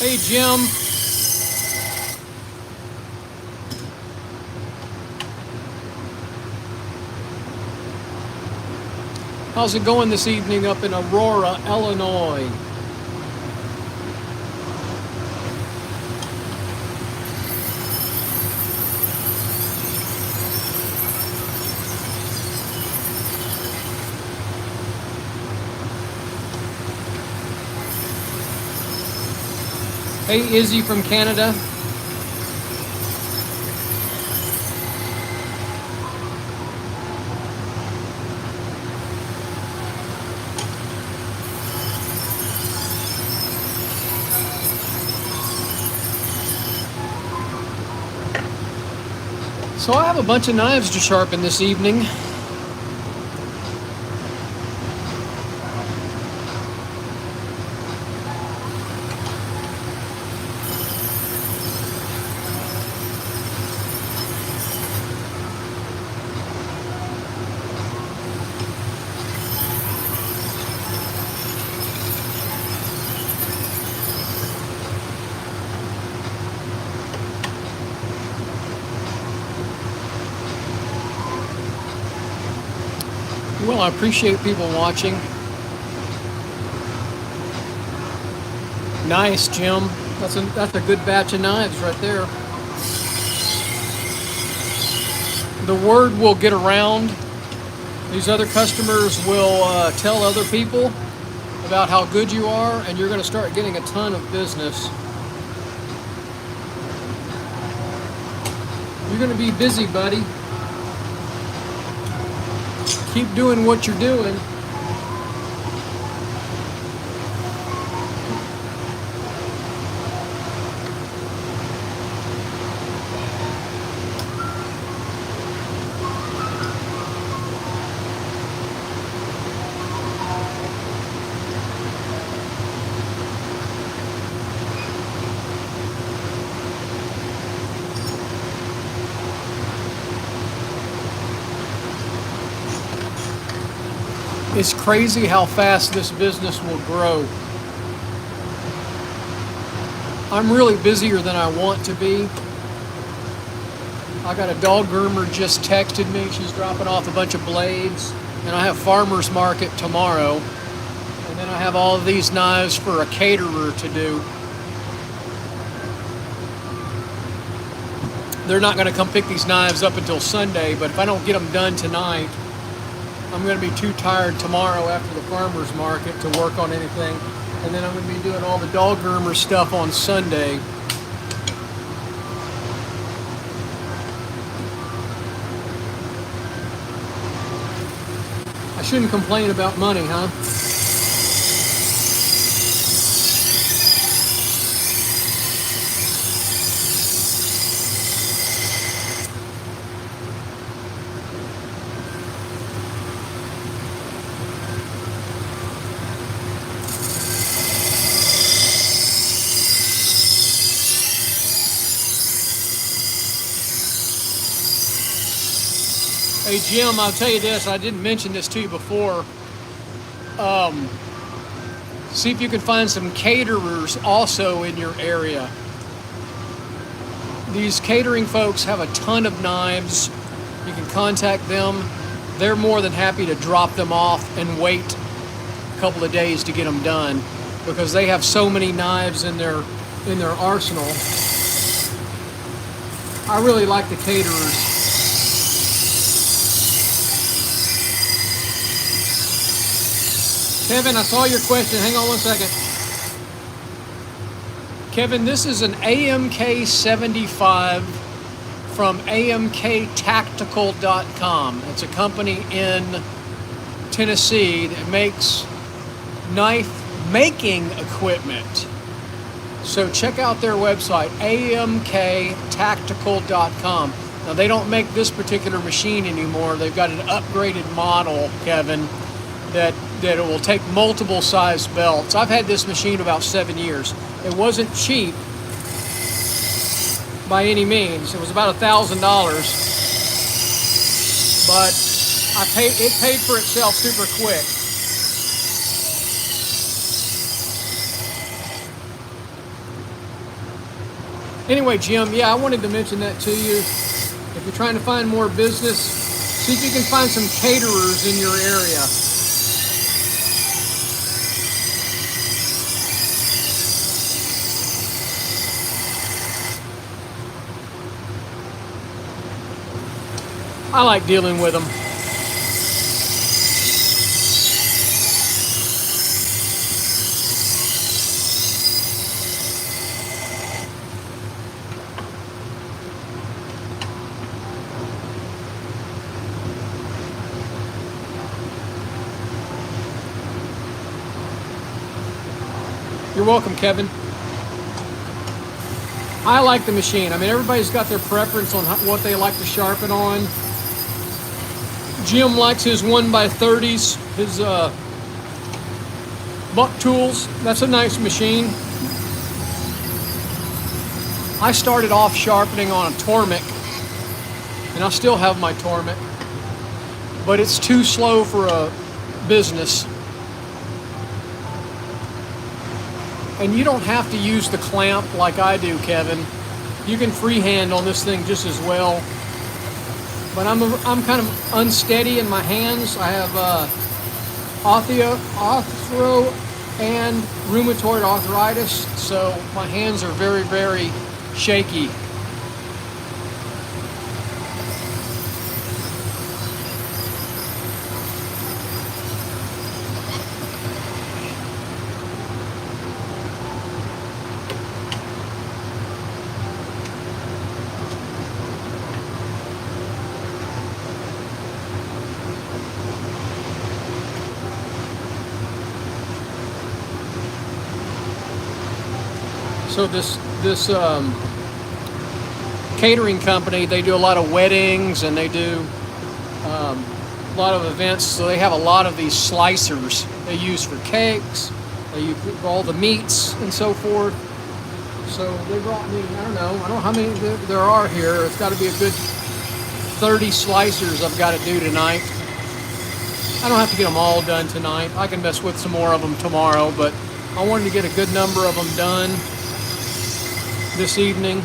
Hey, Jim. How's it going this evening up in Aurora, Illinois? Hey, Izzy from Canada. So I have a bunch of knives to sharpen this evening. Well, I appreciate people watching. Nice, Jim. That's a good batch of knives right there. The word will get around. These other customers will tell other people about how good you are, and you're going to start getting a ton of business. You're going to be busy, buddy. Keep doing what you're doing. It's crazy how fast this business will grow. I'm really busier than I want to be. I got a dog groomer just texted me. She's dropping off a bunch of blades. And I have farmer's market tomorrow. And then I have all of these knives for a caterer to do. They're not going to come pick these knives up until Sunday, but if I don't get them done tonight, I'm going to be too tired tomorrow after the farmer's market to work on anything. And then I'm going to be doing all the dog groomer stuff on Sunday. I shouldn't complain about money, huh? Hey, Jim, I'll tell you this. I didn't mention this to you before. See if you can find some caterers also in your area. These catering folks have a ton of knives. You can contact them. They're more than happy to drop them off and wait a couple of days to get them done because they have so many knives in their arsenal. I really like the caterers. Kevin, I saw your question. Hang on one second. Kevin, this is an AMK 75 from amktactical.com. It's a company in Tennessee that makes knife making equipment. So check out their website, amktactical.com. Now, they don't make this particular machine anymore. They've got an upgraded model, Kevin, that it will take multiple size belts. I've had this machine about 7 years. It wasn't cheap by any means. It was about $1,000, but it paid for itself super quick. Anyway, Jim, yeah, I wanted to mention that to you. If you're trying to find more business, see if you can find some caterers in your area. I like dealing with them. You're welcome, Kevin. I like the machine. I mean, everybody's got their preference on what they like to sharpen on. Jim likes his 1x30s, his buck tools. That's a nice machine. I started off sharpening on a Tormek, and I still have my Tormek, but it's too slow for a business. And you don't have to use the clamp like I do, Kevin. You can freehand on this thing just as well. But I'm kind of unsteady in my hands. I have arthro and rheumatoid arthritis, so my hands are very, very shaky. So this catering company, they do a lot of weddings and they do a lot of events. So they have a lot of these slicers they use for cakes. They use for all the meats and so forth. So they brought me, I don't know how many there are here. It's got to be a good 30 slicers I've got to do tonight. I don't have to get them all done tonight. I can mess with some more of them tomorrow, but I wanted to get a good number of them done this evening.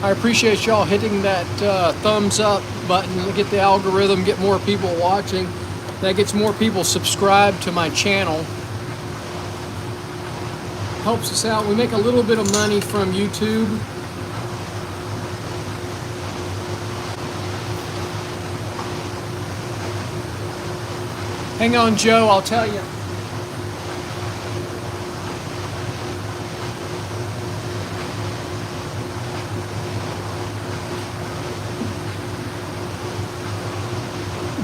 I appreciate y'all hitting that thumbs up button to get the algorithm, get more people watching. That gets more people subscribed to my channel. Helps us out. We make a little bit of money from YouTube. Hang on, Joe, I'll tell you.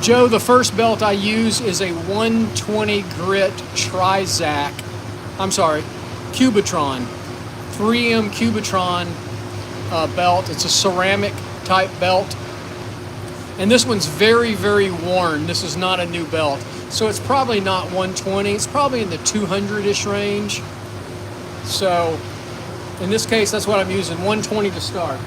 Joe, the first belt I use is a 120 grit Cubitron, 3M Cubitron belt. It's a ceramic type belt. And this one's very, very worn. This is not a new belt. So it's probably not 120. It's probably in the 200-ish range. So in this case, that's what I'm using, 120 to start.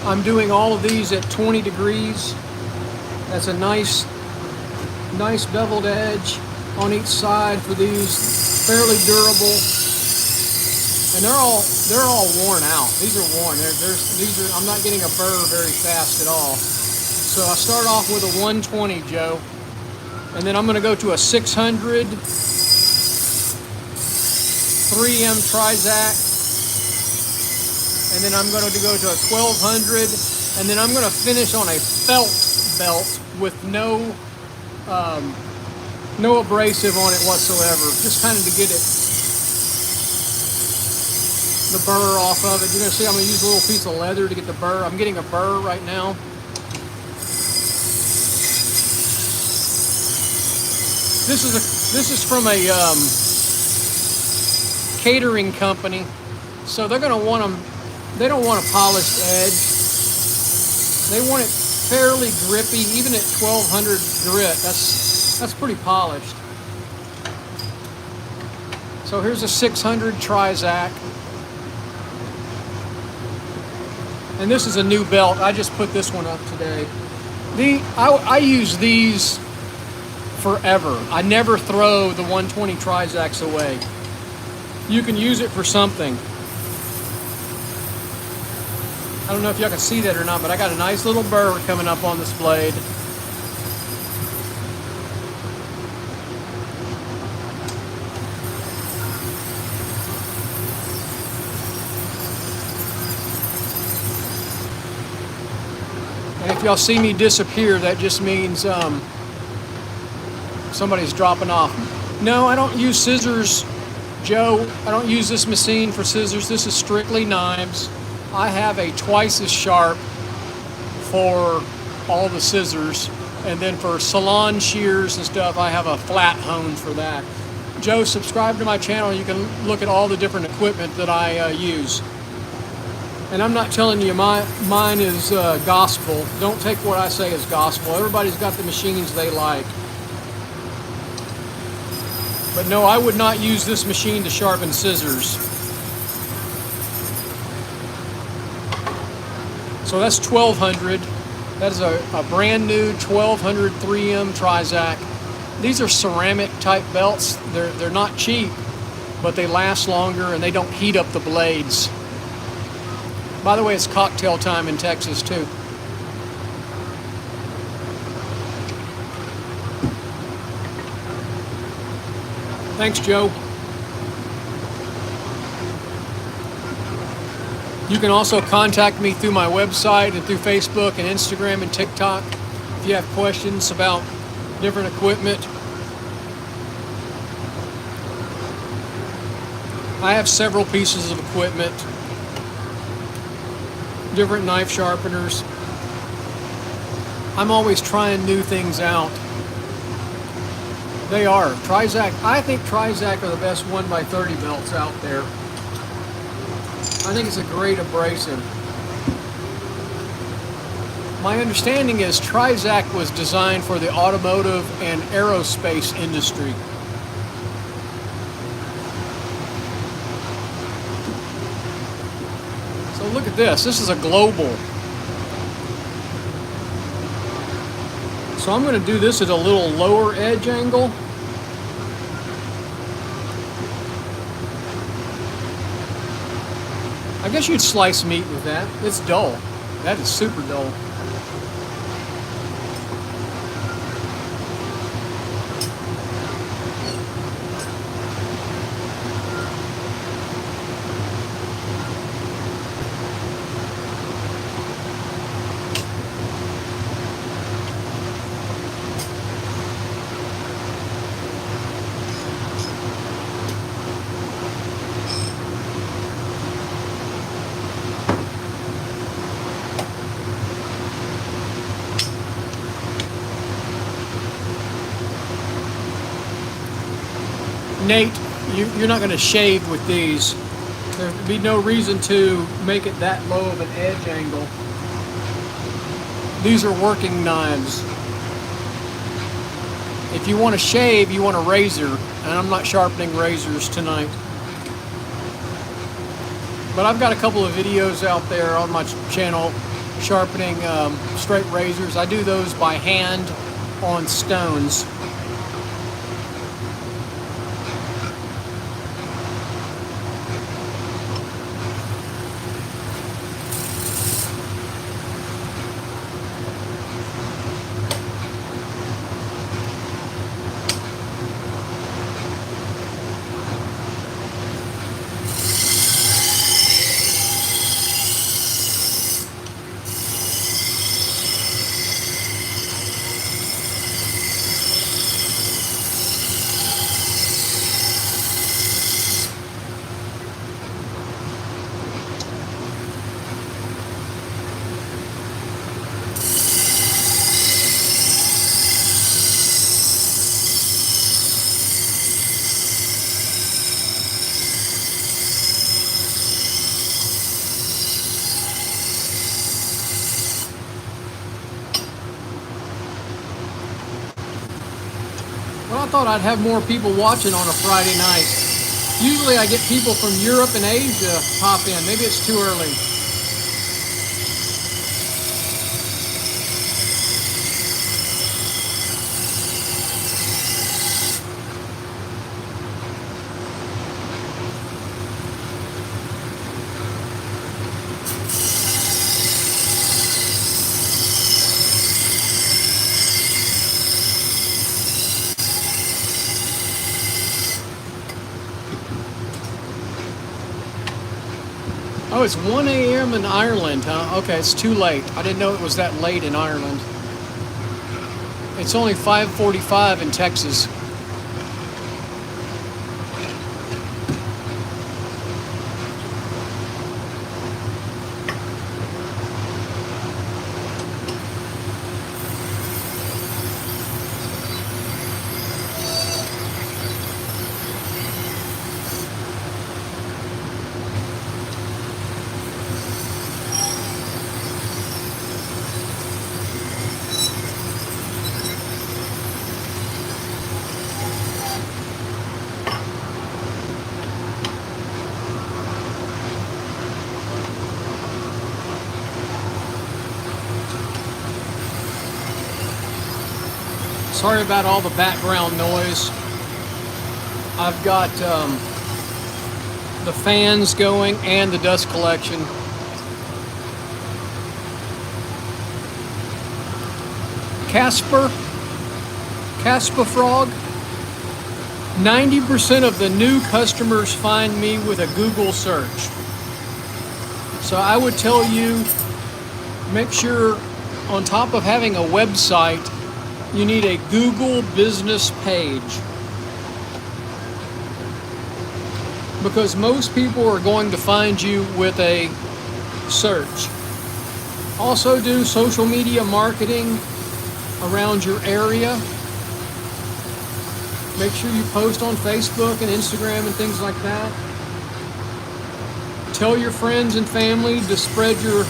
I'm doing all of these at 20 degrees. That's a nice beveled edge on each side for these, fairly durable. And they're all worn out. These are worn. I'm not getting a burr very fast at all. So I start off with a 120, Joe, and then I'm going to go to a 600 3M Trizac. And then I'm going to go to a 1200, and then I'm going to finish on a felt belt with no abrasive on it whatsoever, just kind of to get the burr off of it. You're going to see I'm going to use a little piece of leather to get the burr. I'm getting a burr right now. This is from a catering company, so they're going to want them. They don't want a polished edge. They want it fairly grippy, even at 1200 grit. That's pretty polished. So here's a 600 Trizac. And this is a new belt. I just put this one up today. I use these forever. I never throw the 120 Trizacs away. You can use it for something. I don't know if y'all can see that or not, but I got a nice little burr coming up on this blade. And if y'all see me disappear, that just means somebody's dropping off. No, I don't use scissors, Joe. I don't use this machine for scissors. This is strictly knives. I have a twice as sharp for all the scissors, and then for salon shears and stuff, I have a flat hone for that. Joe, subscribe to my channel. You can look at all the different equipment that I use. And I'm not telling you mine is gospel. Don't take what I say as gospel. Everybody's got the machines they like. But no, I would not use this machine to sharpen scissors. So that's 1200. That is a brand new 1200 3M Trizac. These are ceramic type belts. They're not cheap, but they last longer and they don't heat up the blades. By the way, it's cocktail time in Texas too. Thanks, Joe. You can also contact me through my website and through Facebook and Instagram and TikTok if you have questions about different equipment. I have several pieces of equipment, different knife sharpeners. I'm always trying new things out. They are. Trizac, I think Trizac are the best 1x30 belts out there. I think it's a great abrasive. My understanding is Trizac was designed for the automotive and aerospace industry. So look at this. This is a global. So I'm going to do this at a little lower edge angle. I guess you'd slice meat with that. It's dull. That is super dull. Nate, you're not going to shave with these. There'd be no reason to make it that low of an edge angle. These are working knives. If you want to shave, you want a razor, and I'm not sharpening razors tonight. But I've got a couple of videos out there on my channel sharpening straight razors. I do those by hand on stones. Well, I thought I'd have more people watching on a Friday night. Usually I get people from Europe and Asia pop in. Maybe it's too early. Oh, it's 1 a.m. in Ireland, huh? Okay, it's too late. I didn't know it was that late in Ireland. It's only 5:45 in Texas. Sorry about all the background noise. I've got the fans going and the dust collection. Casper Frog. 90% of the new customers find me with a Google search. So I would tell you, make sure on top of having a website, you need a Google business page. Because most people are going to find you with a search. Also do social media marketing around your area. Make sure you post on Facebook and Instagram and things like that. Tell your friends and family to spread your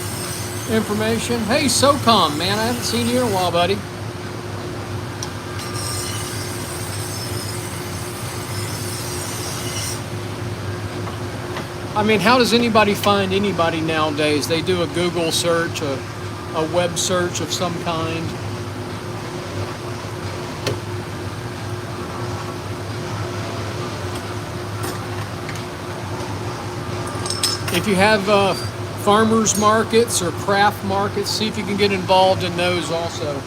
information. Hey, SOCOM, man, I haven't seen you in a while, buddy. I mean, how does anybody find anybody nowadays? They do a Google search, a web search of some kind. If you have farmers markets or craft markets, see if you can get involved in those also.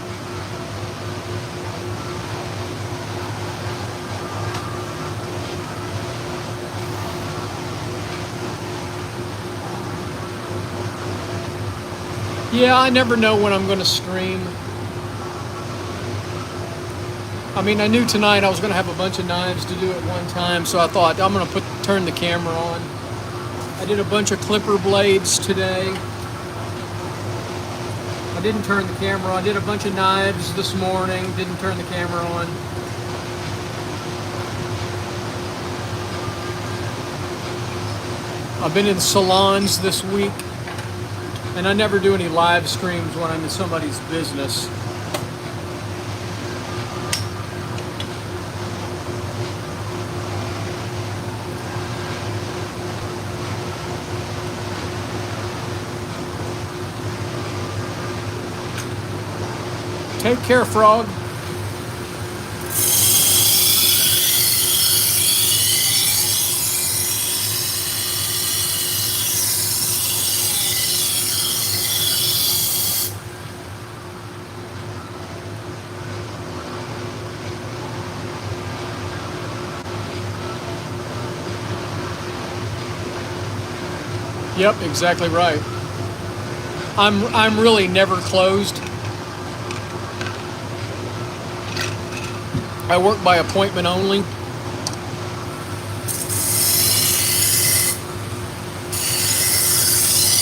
Yeah, I never know when I'm going to stream. I mean, I knew tonight I was going to have a bunch of knives to do at one time, so I thought I'm going to turn the camera on. I did a bunch of clipper blades today. I didn't turn the camera on. I did a bunch of knives this morning, didn't turn the camera on. I've been in salons this week. And I never do any live streams when I'm in somebody's business. Take care, Frog. Yep, exactly right. I'm really never closed. I work by appointment only.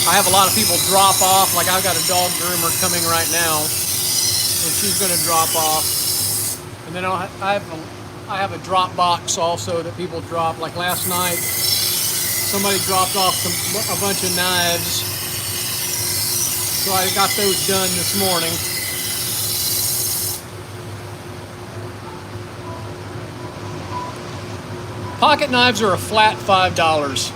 I have a lot of people drop off, like I've got a dog groomer coming right now, and she's going to drop off. And then I have a drop box also that people drop. Like last night, somebody dropped off a bunch of knives, so I got those done this morning. Pocket knives are a flat $5.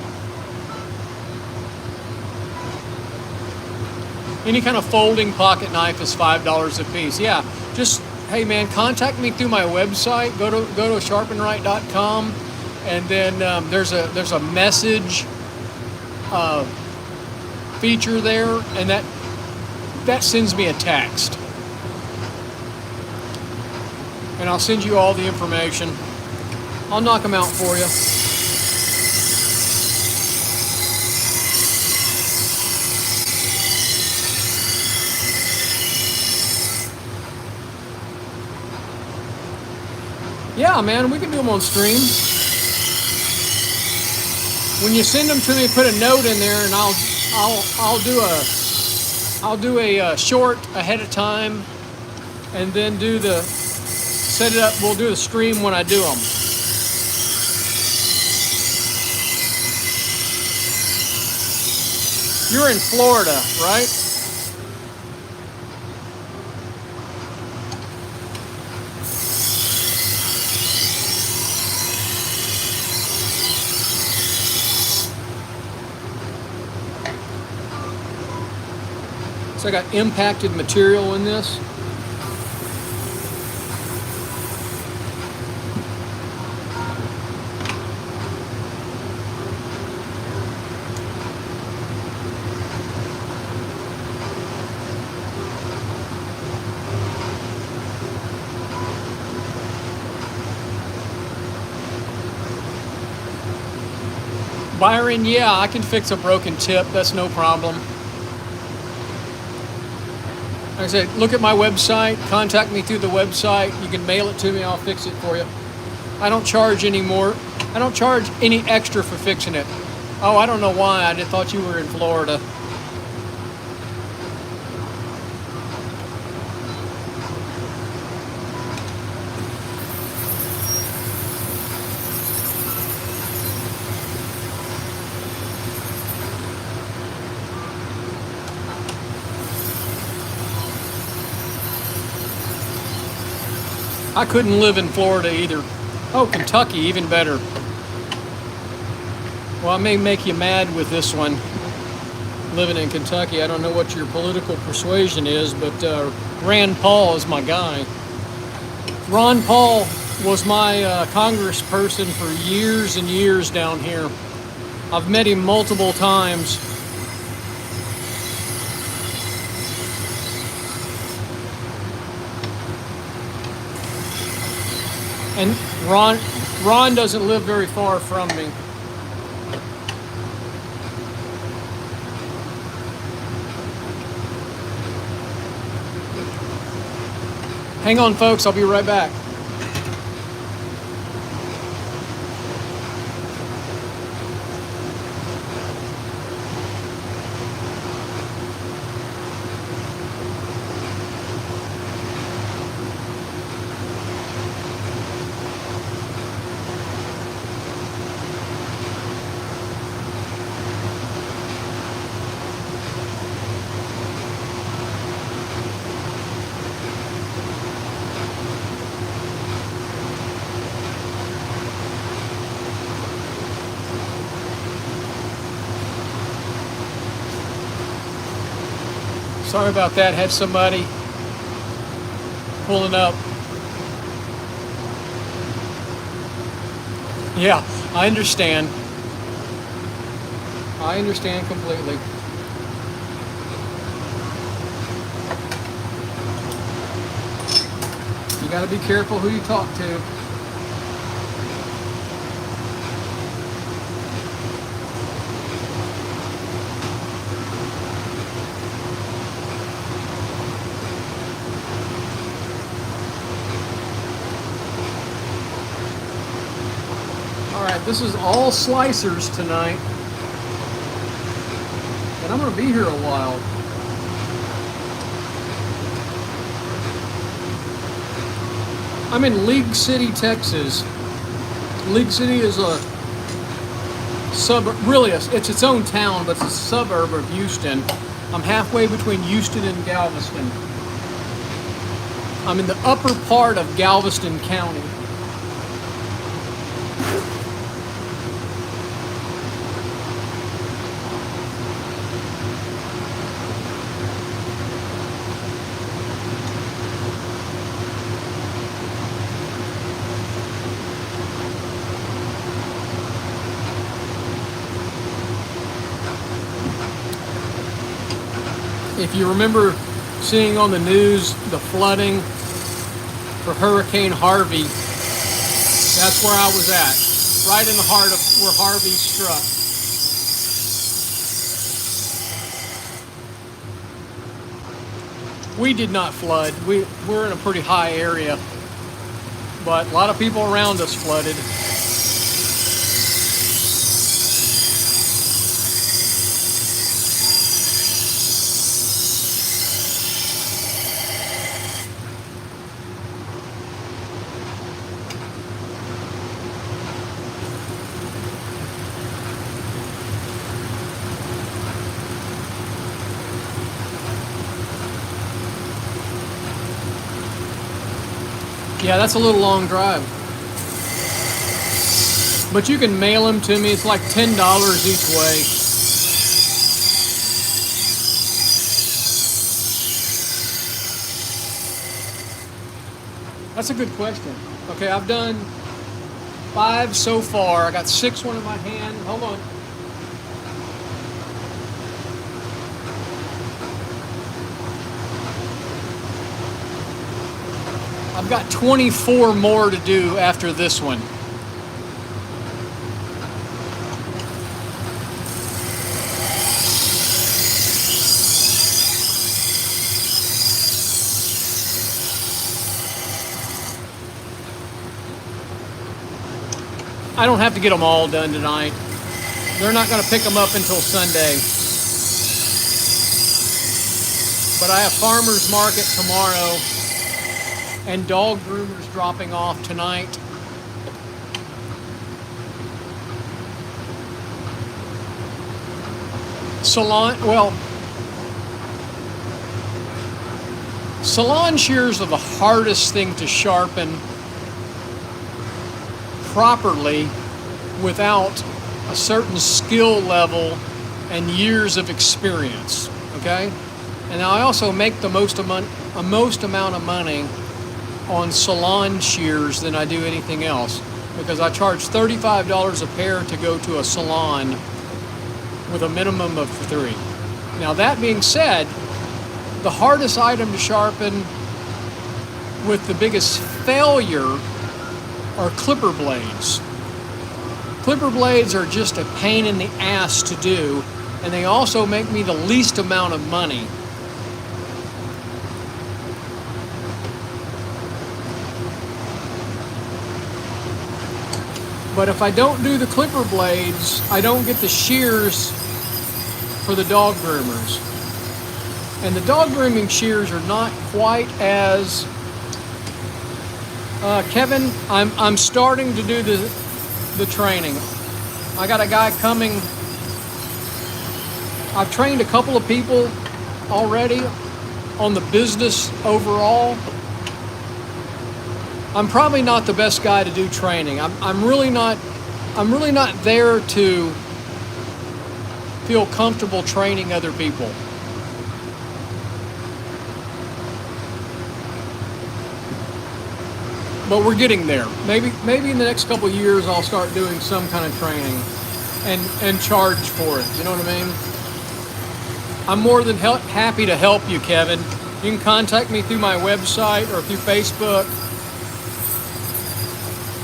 Any kind of folding pocket knife is $5 a piece. Yeah, just, hey man, contact me through my website. Go to sharpenright.com, and then there's a message feature there, and that sends me a text, and I'll send you all the information. I'll knock them out for you. Yeah, man, we can do them on stream. When you send them to me, put a note in there, and I'll do a short ahead of time, and then set it up. We'll do the stream when I do them. You're in Florida, right? So I got impacted material in this. Byron, yeah, I can fix a broken tip. That's no problem. Like I said, look at my website, contact me through the website. You can mail it to me, I'll fix it for you. I don't charge anymore. I don't charge any extra for fixing it. Oh, I don't know why. I just thought you were in Florida. I couldn't live in Florida either. Oh, Kentucky, even better. Well, I may make you mad with this one, living in Kentucky. I don't know what your political persuasion is, but Rand Paul is my guy. Ron Paul was my congressperson for years and years down here. I've met him multiple times. And Ron doesn't live very far from me. Hang on, folks. I'll be right back. Sorry about that. Had somebody pulling up. Yeah, I understand. I understand completely. You got to be careful who you talk to. This is all slicers tonight, and I'm going to be here a while. I'm in League City, Texas. League City is a suburb, really, it's its own town, but it's a suburb of Houston. I'm halfway between Houston and Galveston. I'm in the upper part of Galveston County. If you remember seeing on the news the flooding for Hurricane Harvey, that's where I was at, right in the heart of where Harvey struck. We did not flood. We're in a pretty high area, but a lot of people around us flooded. Yeah, that's a little long drive. But you can mail them to me. It's like $10 each way. That's a good question. Okay, I've done 5 so far. I got 6 one in my hand. Hold on. I've got 24 more to do after this one. I don't have to get them all done tonight. They're not going to pick them up until Sunday. But I have farmers market tomorrow and dog groomers dropping off tonight. Salon shears are the hardest thing to sharpen properly without a certain skill level and years of experience, okay? And I also make the most amount of money on salon shears than I do anything else, because I charge $35 a pair to go to a salon with a minimum of 3. Now, that being said, the hardest item to sharpen with the biggest failure are clipper blades. Clipper blades are just a pain in the ass to do, and they also make me the least amount of money. But if I don't do the clipper blades, I don't get the shears for the dog groomers. And the dog grooming shears are not quite as... Kevin, I'm starting to do the training. I got a guy coming. I've trained a couple of people already on the business overall. I'm probably not the best guy to do training. I'm really not there to feel comfortable training other people. But we're getting there. Maybe in the next couple of years I'll start doing some kind of training and charge for it. You know what I mean? I'm more than happy to help you, Kevin. You can contact me through my website or through Facebook,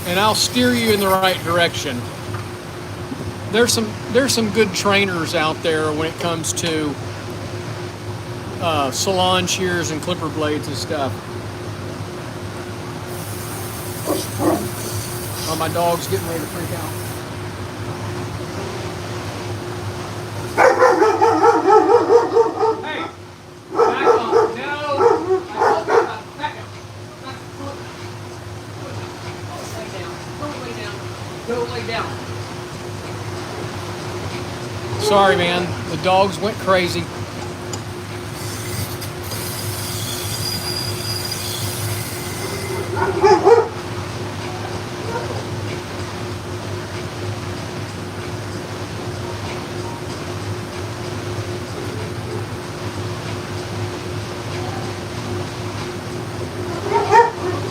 and I'll steer you in the right direction. There's some good trainers out there when it comes to salon shears and clipper blades and stuff. Oh, my dog's getting ready to freak out. Hey, back off. No, I told you about back up. Don't lay down. Don't lay down. Sorry, man. The dogs went crazy.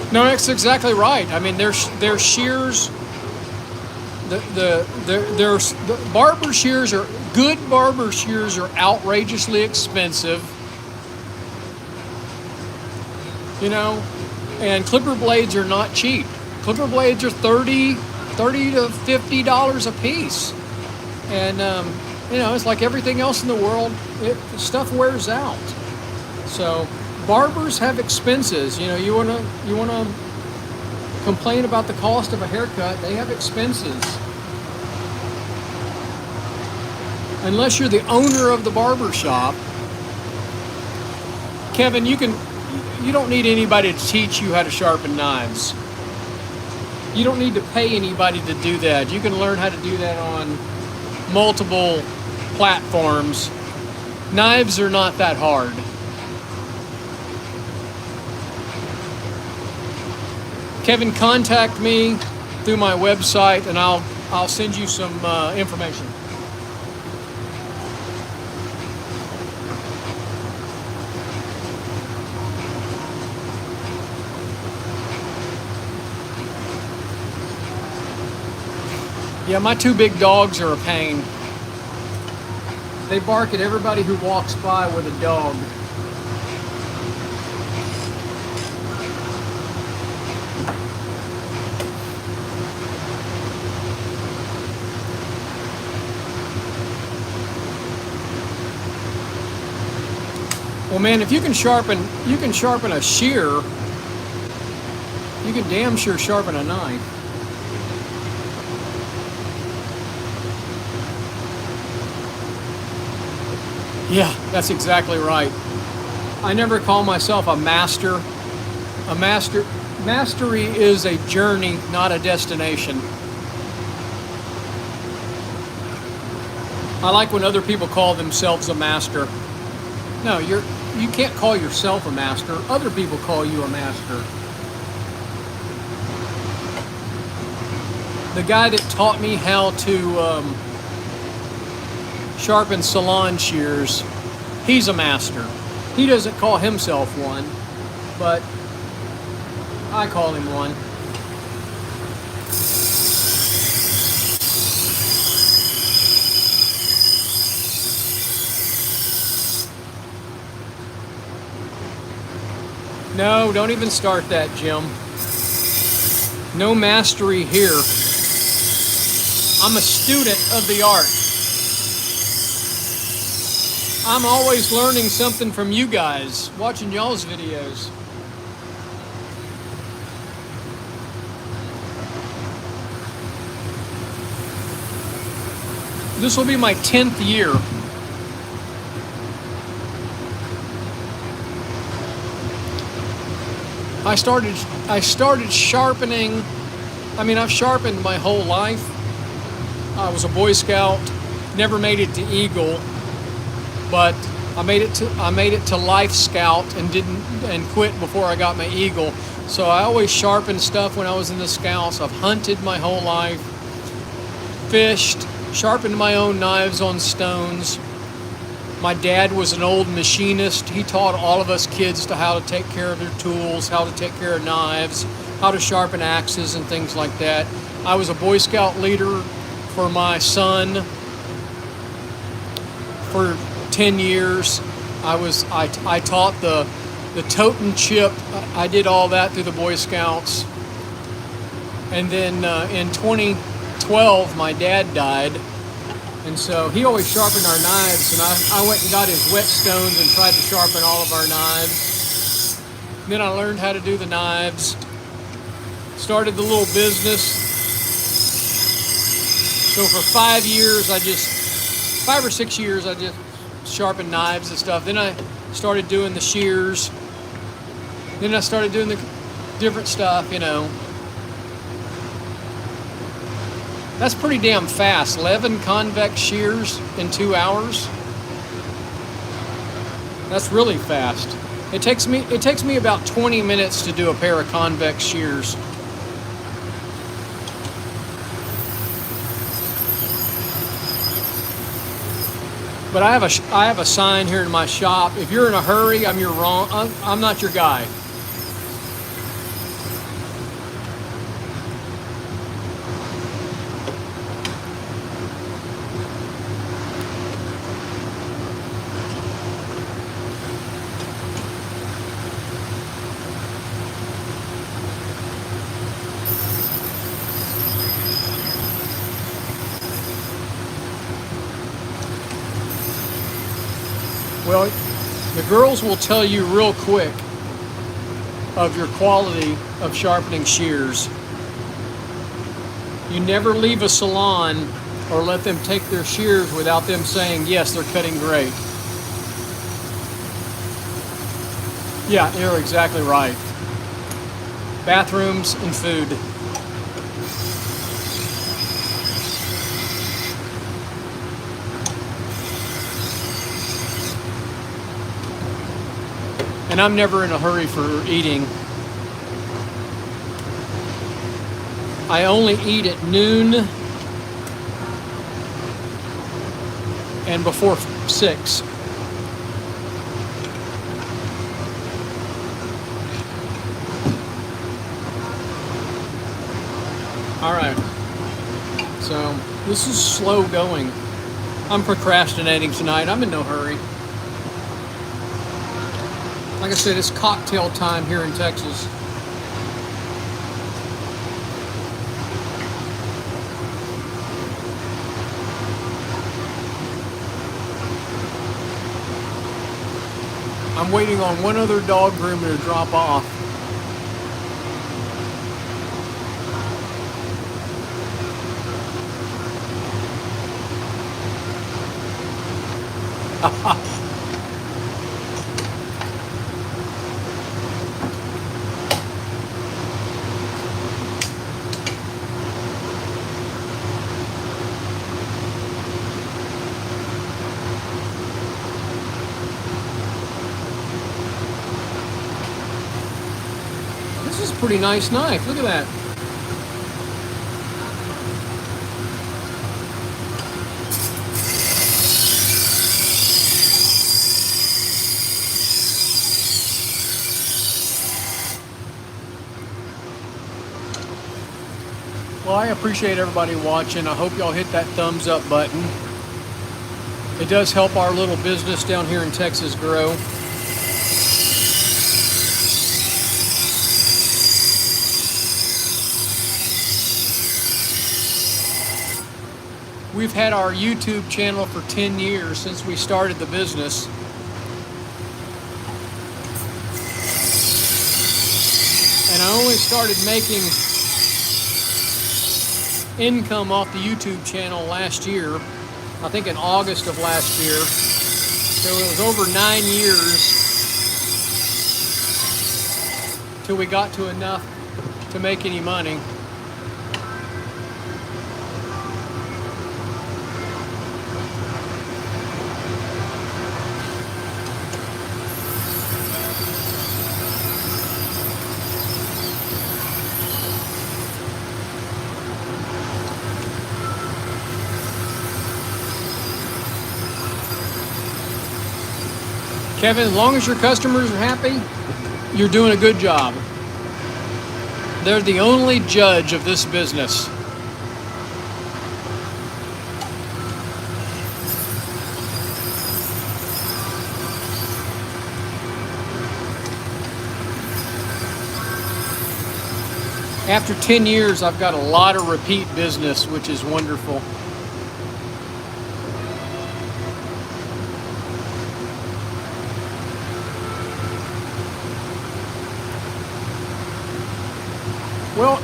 No, that's exactly right. I mean, their shears, the barber shears are good. Barber shears are outrageously expensive, you know, and clipper blades are not cheap. Clipper blades are $30 to $50 a piece. And, you know, it's like everything else in the world, stuff wears out. So barbers have expenses. You know, you wanna complain about the cost of a haircut, they have expenses. Unless you're the owner of the barber shop, Kevin, you don't need anybody to teach you how to sharpen knives. You don't need to pay anybody to do that. You can learn how to do that on multiple platforms. Knives are not that hard. Kevin, contact me through my website and I'll send you some information. Yeah, my two big dogs are a pain. They bark at everybody who walks by with a dog. Well, man, if you can sharpen a shear, you can damn sure sharpen a knife. Yeah, that's exactly right. I never call myself a master. Mastery is a journey, not a destination. I like when other people call themselves a master. No, you can't call yourself a master. Other people call you a master. The guy that taught me how to sharpen salon shears, he's a master. He doesn't call himself one, but I call him one. No, don't even start that, Jim. No mastery here. I'm a student of the art. I'm always learning something from you guys, watching y'all's videos. This will be my 10th year. I started sharpening. I mean, I've sharpened my whole life. I was a Boy Scout, never made it to Eagle, but I made it to Life Scout and quit before I got my Eagle. So I always sharpened stuff when I was in the Scouts. I've hunted my whole life, fished, sharpened my own knives on stones. My dad was an old machinist. He taught all of us kids how to take care of their tools, how to take care of knives, how to sharpen axes and things like that. I was a Boy Scout leader for my son for 10 years. I taught the tote and chip. I did all that through the Boy Scouts. And then in 2012, my dad died. And so he always sharpened our knives, and I went and got his whetstones and tried to sharpen all of our knives. Then I learned how to do the knives. Started the little business. So for 5 or 6 years, I just sharpened knives and stuff. Then I started doing the shears. Then I started doing the different stuff, you know. That's pretty damn fast. 11 convex shears in 2 hours. That's really fast. It takes me about 20 minutes to do a pair of convex shears. But I have a sign here in my shop. If you're in a hurry, I'm not your guy. Well, the girls will tell you real quick of your quality of sharpening shears. You never leave a salon or let them take their shears without them saying, yes, they're cutting great. Yeah, you're exactly right. Bathrooms and food. And I'm never in a hurry for eating. I only eat at noon and before 6. All right. So this is slow going. I'm procrastinating tonight. I'm in no hurry. Like I said, it's cocktail time here in Texas. I'm waiting on one other dog groomer to drop off. This is a pretty nice knife. Look at that. Well, I appreciate everybody watching. I hope y'all hit that thumbs up button. It does help our little business down here in Texas grow. We've had our YouTube channel for 10 years since we started the business. And I only started making income off the YouTube channel last year, I think in August of last year. So it was over 9 years till we got to enough to make any money. Kevin, as long as your customers are happy, you're doing a good job. They're the only judge of this business. After 10 years, I've got a lot of repeat business, which is wonderful. Well,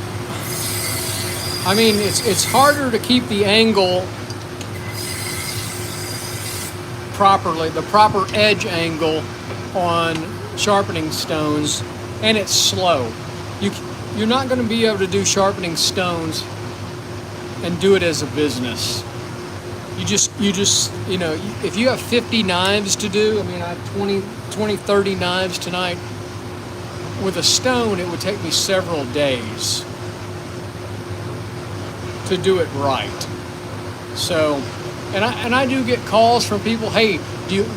I mean, it's harder to keep the angle properly, the proper edge angle on sharpening stones, and it's slow. You're not going to be able to do sharpening stones and do it as a business. You know, if you have 50 knives to do, I mean, I have 20, 30 knives tonight. With a stone, it would take me several days to do it right. So, and I do get calls from people, hey,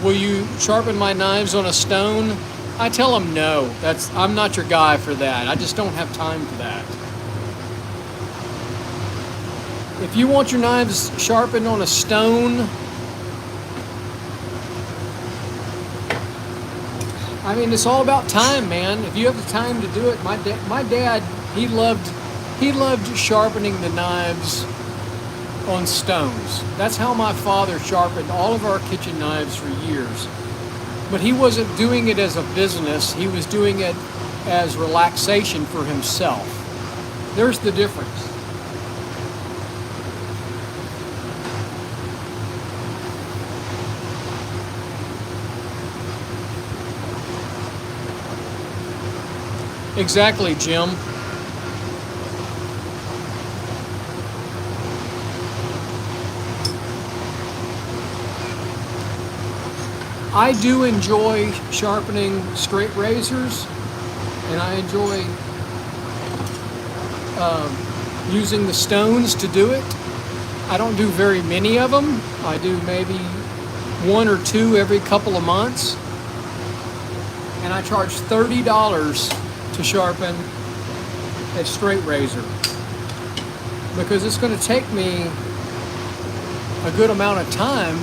will you sharpen my knives on a stone? I tell them no, I'm not your guy for that. I just don't have time for that. If you want your knives sharpened on a stone, I mean, it's all about time, man. If you have the time to do it, my dad, he loved sharpening the knives on stones. That's how my father sharpened all of our kitchen knives for years. But he wasn't doing it as a business. He was doing it as relaxation for himself. There's the difference. Exactly, Jim. I do enjoy sharpening straight razors, and I enjoy using the stones to do it. I don't do very many of them. I do maybe 1 or 2 every couple of months, and I charge $30 to sharpen a straight razor because it's going to take me a good amount of time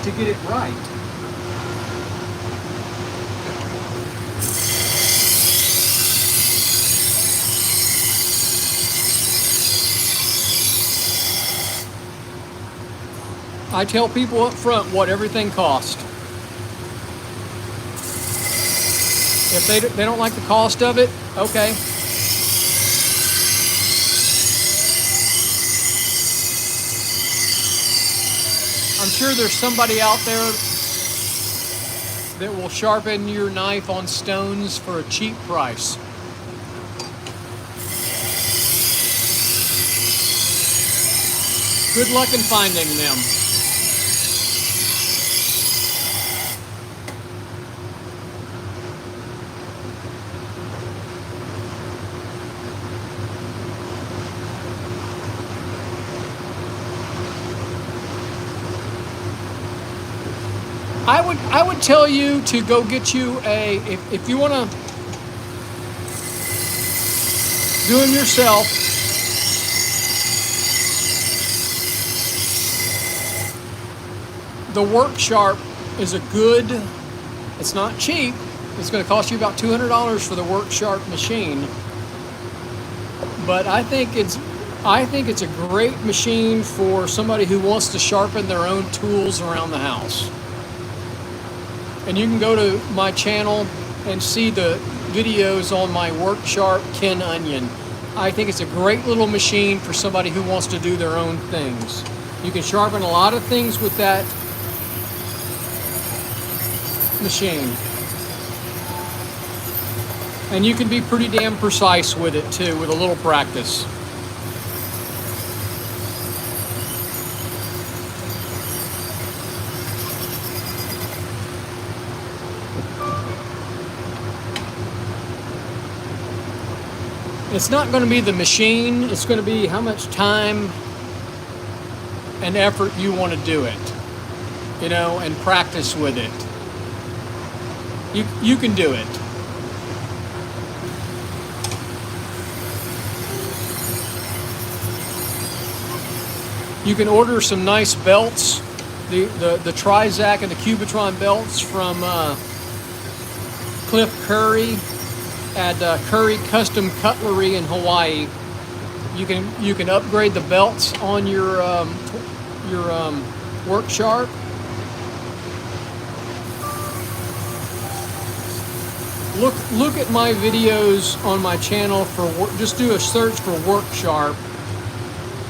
to get it right. I tell people up front what everything costs. If they don't like the cost of it, okay. I'm sure there's somebody out there that will sharpen your knife on stones for a cheap price. Good luck in finding them. I would tell you to go get you if you want to do them yourself. The Worksharp is a good. It's not cheap. It's going to cost you about $200 for the Worksharp machine. But I think it's a great machine for somebody who wants to sharpen their own tools around the house. And you can go to my channel and see the videos on my Worksharp Ken Onion. I think it's a great little machine for somebody who wants to do their own things. You can sharpen a lot of things with that machine. And you can be pretty damn precise with it too, with a little practice. It's not going to be the machine, it's going to be how much time and effort you want to do it, and practice with it. You can do it. You can order some nice belts, the Trizac and the Cubitron belts from Cliff Curry at Curry Custom Cutlery in Hawaii. You can upgrade the belts on your Worksharp. Look at my videos on my channel just do a search for Worksharp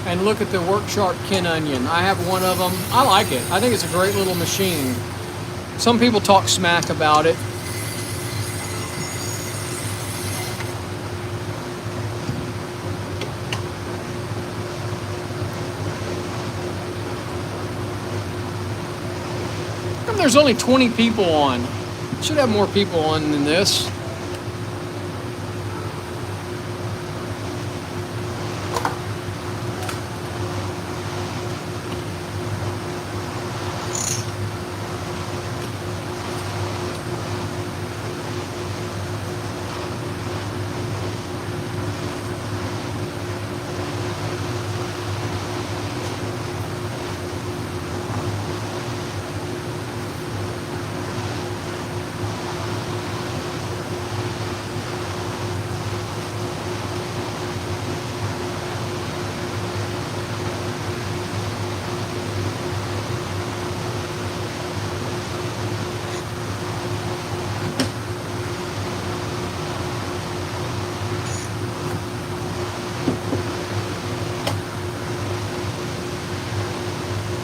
and look at the Worksharp Ken Onion. I have one of them. I like it. I think it's a great little machine. Some people talk smack about it. There's only 20 people on. Should have more people on than this.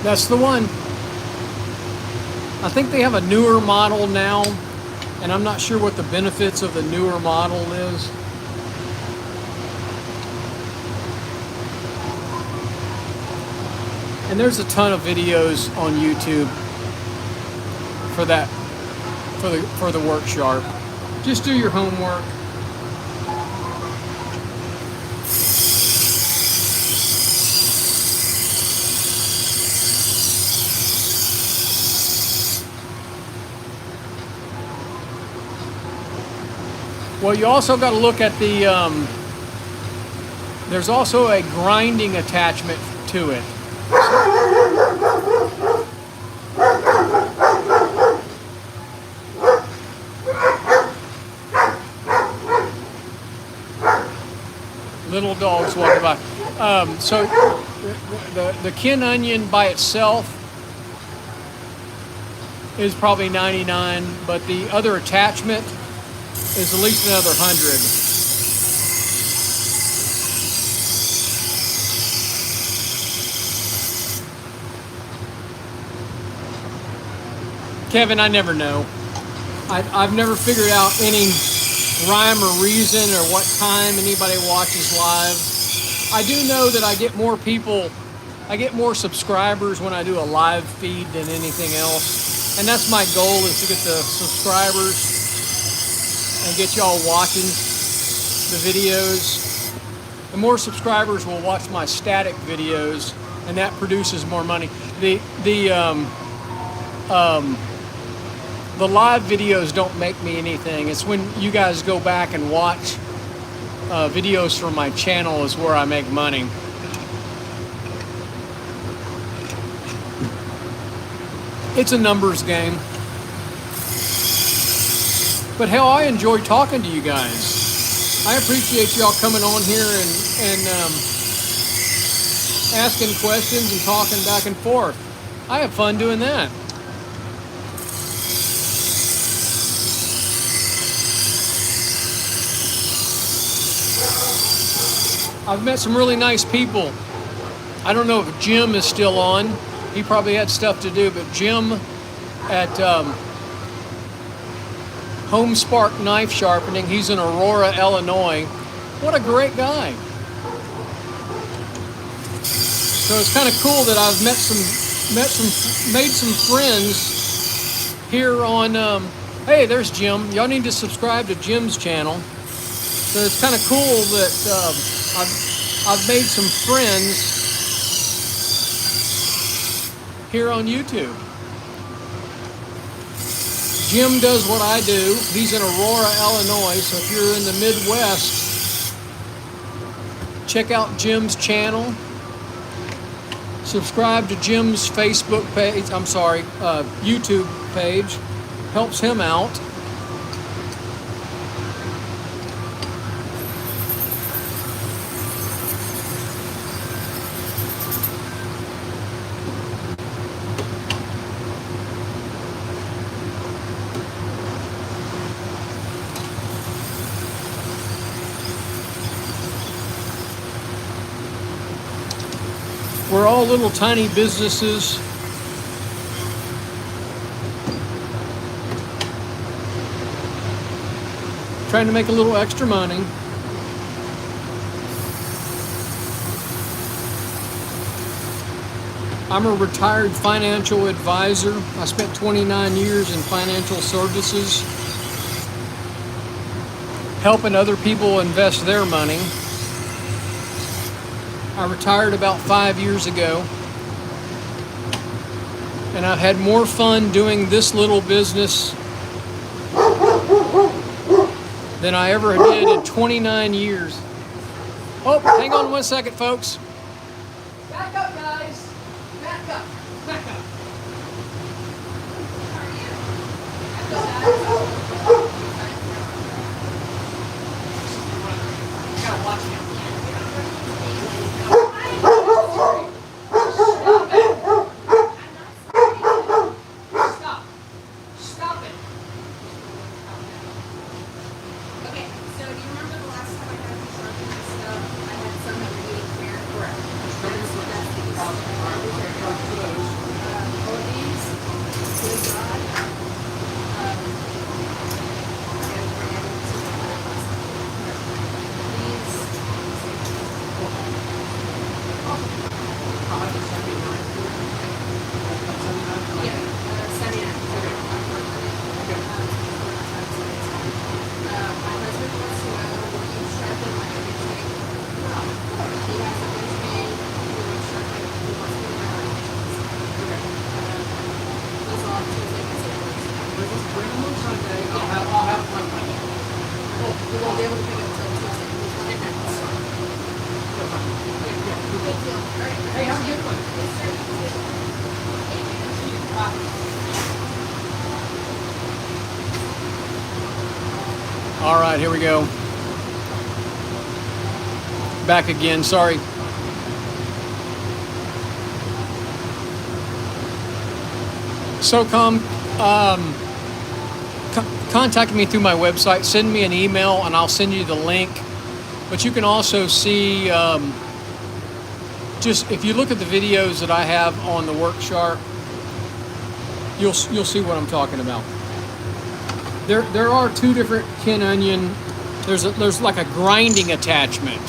That's the one. I think they have a newer model now, and I'm not sure what the benefits of the newer model is. And there's a ton of videos on YouTube for that, for the Worksharp. Just do your homework. Well, you also got to look at the, there's also a grinding attachment to it. Little dogs walking by. So the kin onion by itself is probably 99, but the other attachment is at least another 100. Kevin, I never know. I've never figured out any rhyme or reason or what time anybody watches live. I do know that I get more people, I get more subscribers when I do a live feed than anything else. And that's my goal, is to get the subscribers and get y'all watching the videos. The more subscribers will watch my static videos, and that produces more money. The live videos don't make me anything. It's when you guys go back and watch videos from my channel is where I make money. It's a numbers game. But hell, I enjoy talking to you guys. I appreciate y'all coming on here and asking questions and talking back and forth. I have fun doing that. I've met some really nice people. I don't know if Jim is still on. He probably had stuff to do, but Jim at Home Spark Knife Sharpening, he's in Aurora, Illinois. What a great guy. So it's kind of cool that I've made some friends here on, hey, there's Jim. Y'all need to subscribe to Jim's channel. So it's kind of cool that I've made some friends here on YouTube. Jim does what I do. He's in Aurora, Illinois. So if you're in the Midwest, check out Jim's channel. Subscribe to Jim's Facebook page. YouTube page. Helps him out. We're all little tiny businesses. Trying to make a little extra money. I'm a retired financial advisor. I spent 29 years in financial services, helping other people invest their money. I retired about 5 years ago, and I've had more fun doing this little business than I ever did in 29 years. Oh, hang on 1 second, folks. Back up, guys. Back up. Back up. You gotta watch him. bring them on Sunday. I'll have my money. Well, we won't be able to pick it until Tuesday. Okay. Thank you. All right. Hey, have a good one. Yes, sir. All right, here we go. Back again, sorry. SOCOM contact me through my website. Send me an email and I'll send you the link. But you can also see, just if you look at the videos that I have on the Worksharp, you'll see what I'm talking about. There are two different kin onion. There's like a grinding attachment.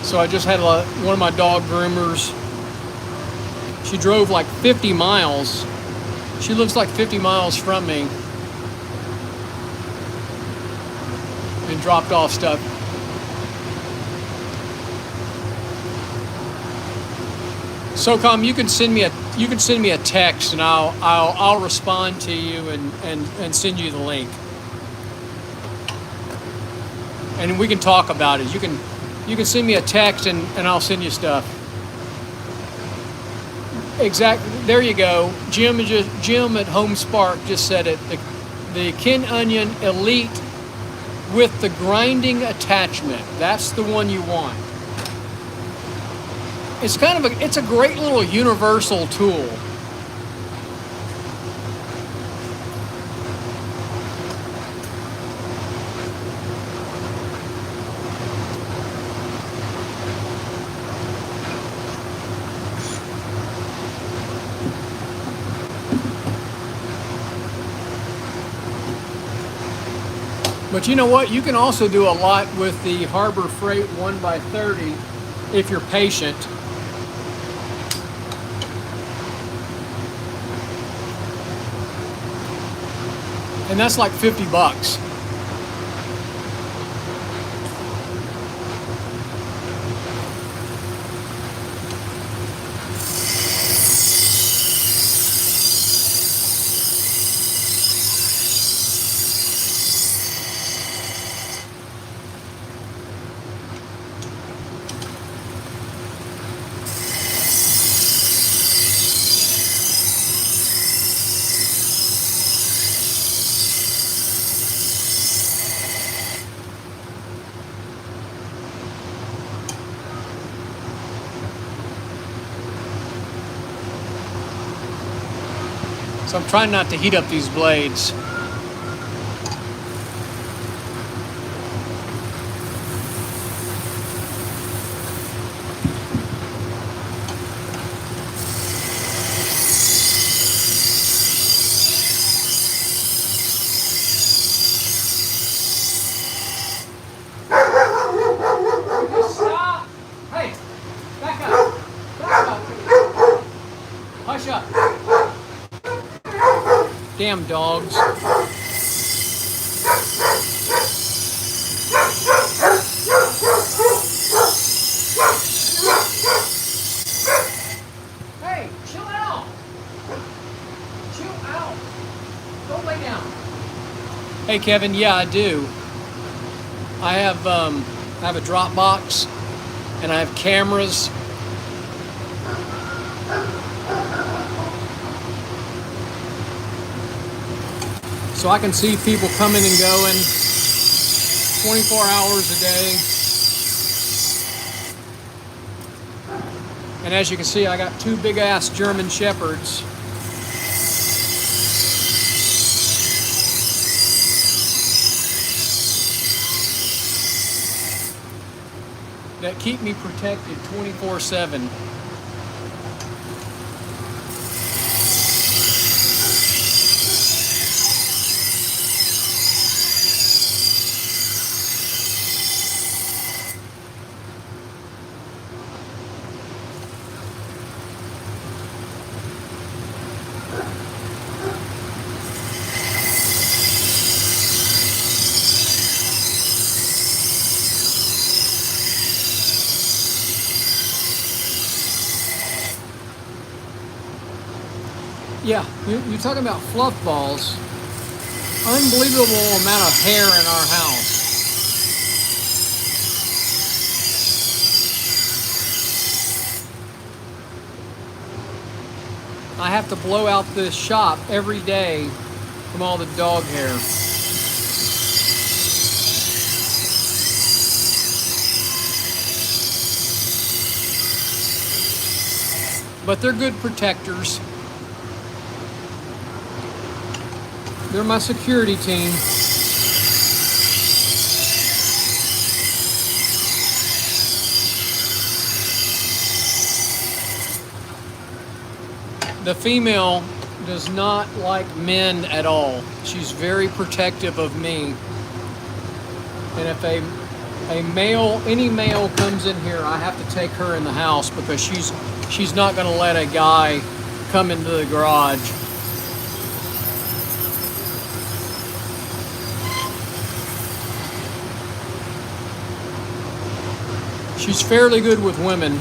So I just had one of my dog groomers. She drove like 50 miles. She lives like 50 miles from me. And dropped off stuff. SOCOM, you can send me a text and I'll respond to you and send you the link. And we can talk about it. You can send me a text and I'll send you stuff. Exactly. There you go. Jim at Home Spark just said it. The Kin Onion Elite with the grinding attachment. That's the one you want. It's it's a great little universal tool. But you know what? You can also do a lot with the Harbor Freight 1x30 if you're patient. And that's like $50. So I'm trying not to heat up these blades. Stop! Hey, back up. Back up. Hush up. Damn dogs. Hey, chill out. Chill out. Go lay down. Hey Kevin, yeah I do. I have a drop box and I have cameras. So I can see people coming and going 24 hours a day. And as you can see, I got two big ass German Shepherds. That keep me protected 24/7. Yeah, you're talking about fluff balls. Unbelievable amount of hair in our house. I have to blow out this shop every day from all the dog hair. But they're good protectors. They're my security team. The female does not like men at all. She's very protective of me. And if a male, any male comes in here, I have to take her in the house because she's not going to let a guy come into the garage. She's fairly good with women.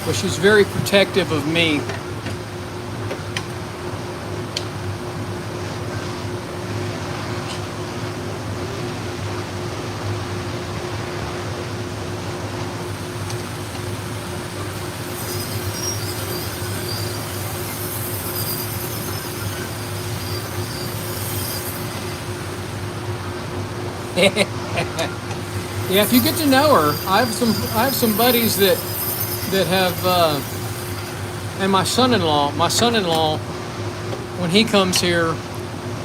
But she's very protective of me. Yeah, if you get to know her, I have some buddies that have and my son-in-law, when he comes here,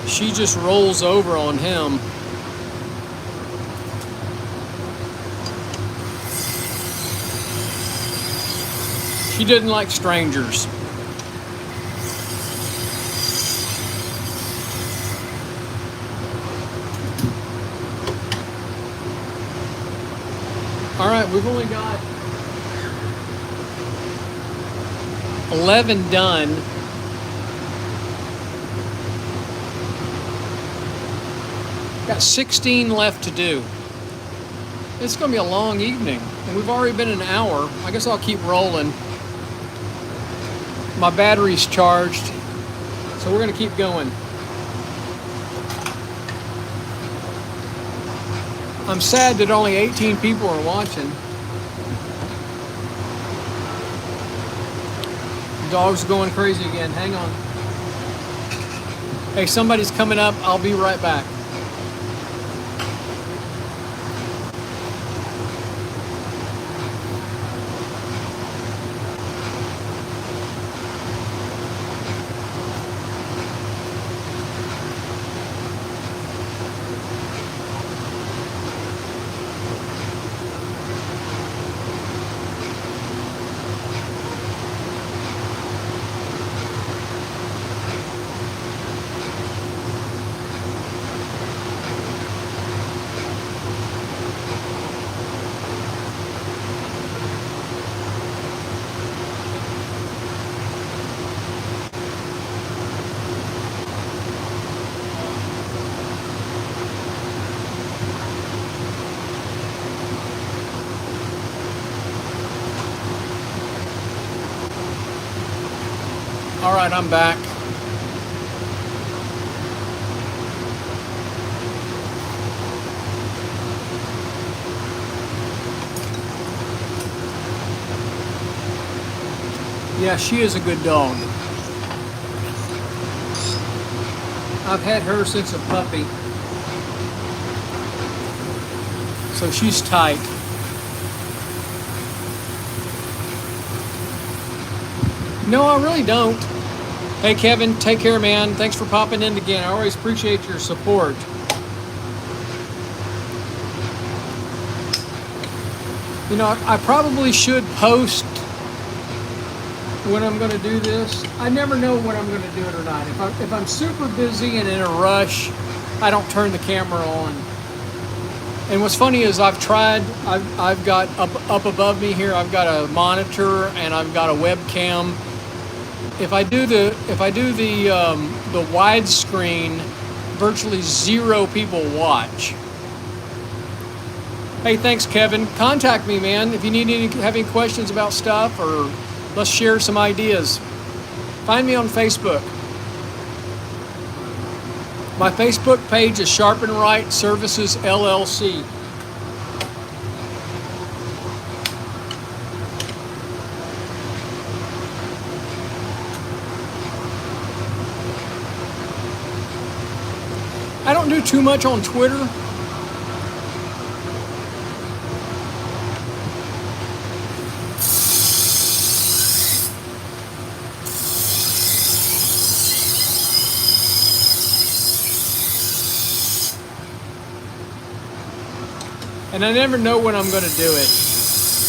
she just rolls over on him. She didn't like strangers. All right, we've only got 11 done. Got 16 left to do. It's going to be a long evening, and we've already been an hour. I guess I'll keep rolling. My battery's charged, so we're going to keep going. I'm sad that only 18 people are watching. The dog's going crazy again. Hang on. Hey, somebody's coming up. I'll be right back. All right, I'm back. Yeah, she is a good dog. I've had her since a puppy. So she's tight. No, I really don't. Hey, Kevin, take care, man. Thanks for popping in again. I always appreciate your support. You know, I probably should post when I'm going to do this. I never know when I'm going to do it or not. If I'm super busy and in a rush, I don't turn the camera on. And what's funny is I've got up above me here, I've got a monitor and I've got a webcam. If I do the widescreen, virtually zero people watch. Hey, thanks, Kevin. Contact me, man, if you have any questions about stuff, or let's share some ideas. Find me on Facebook. My Facebook page is Sharpen Right Services LLC. I don't do too much on Twitter. And I never know when I'm going to do it.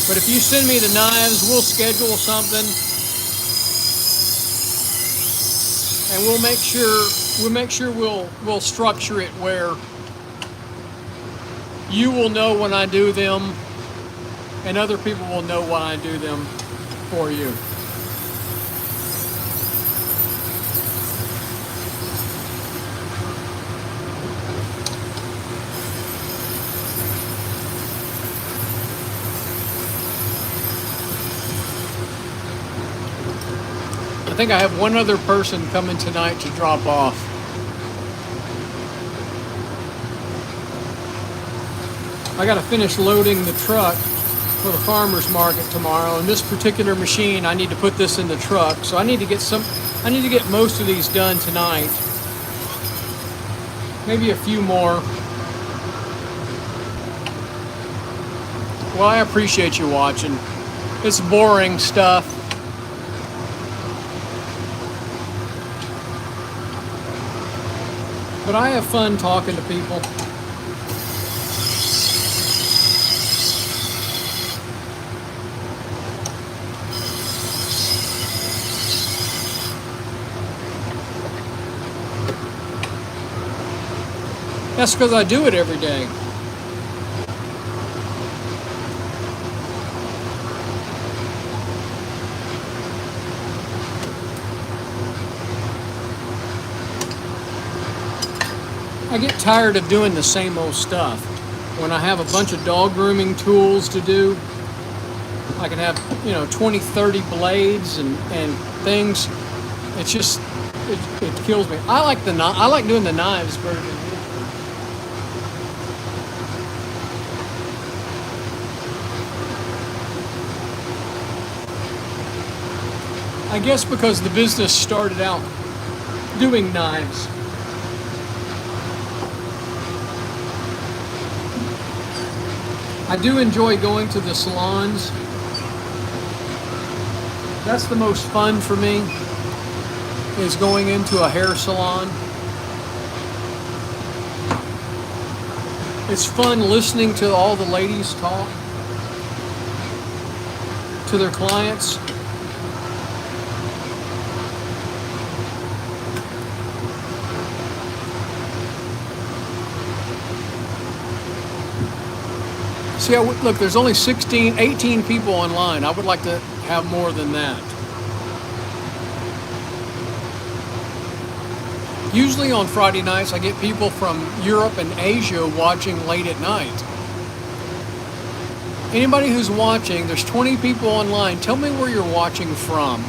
But if you send me the knives, we'll schedule something, and we'll make sure we'll structure it where you will know when I do them, and other people will know when I do them for you. I think I have one other person coming tonight to drop off. I got to finish loading the truck for the farmer's market tomorrow, and this particular machine, I need to put this in the truck, so I need to get most of these done tonight. Maybe a few more. Well, I appreciate you watching. It's boring stuff. But I have fun talking to people. That's because I do it every day. I get tired of doing the same old stuff. When I have a bunch of dog grooming tools to do, I can have, 20, 30 blades and things. It's just, it kills me. I like doing the knives better than this. I guess because the business started out doing knives. I do enjoy going to the salons. That's the most fun for me, is going into a hair salon. It's fun listening to all the ladies talk to their clients. See, look, there's only 18 people online. I would like to have more than that. Usually on Friday nights, I get people from Europe and Asia watching late at night. Anybody who's watching, there's 20 people online. Tell me where you're watching from.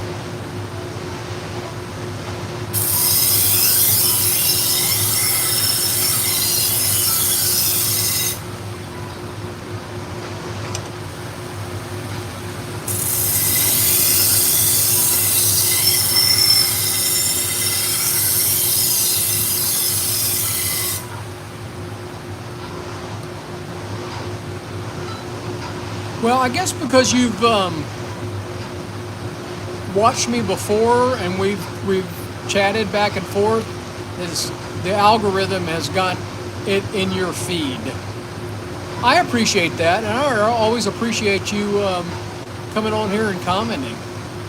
Well, I guess because you've watched me before and we've chatted back and forth, the algorithm has got it in your feed. I appreciate that, and I always appreciate you coming on here and commenting.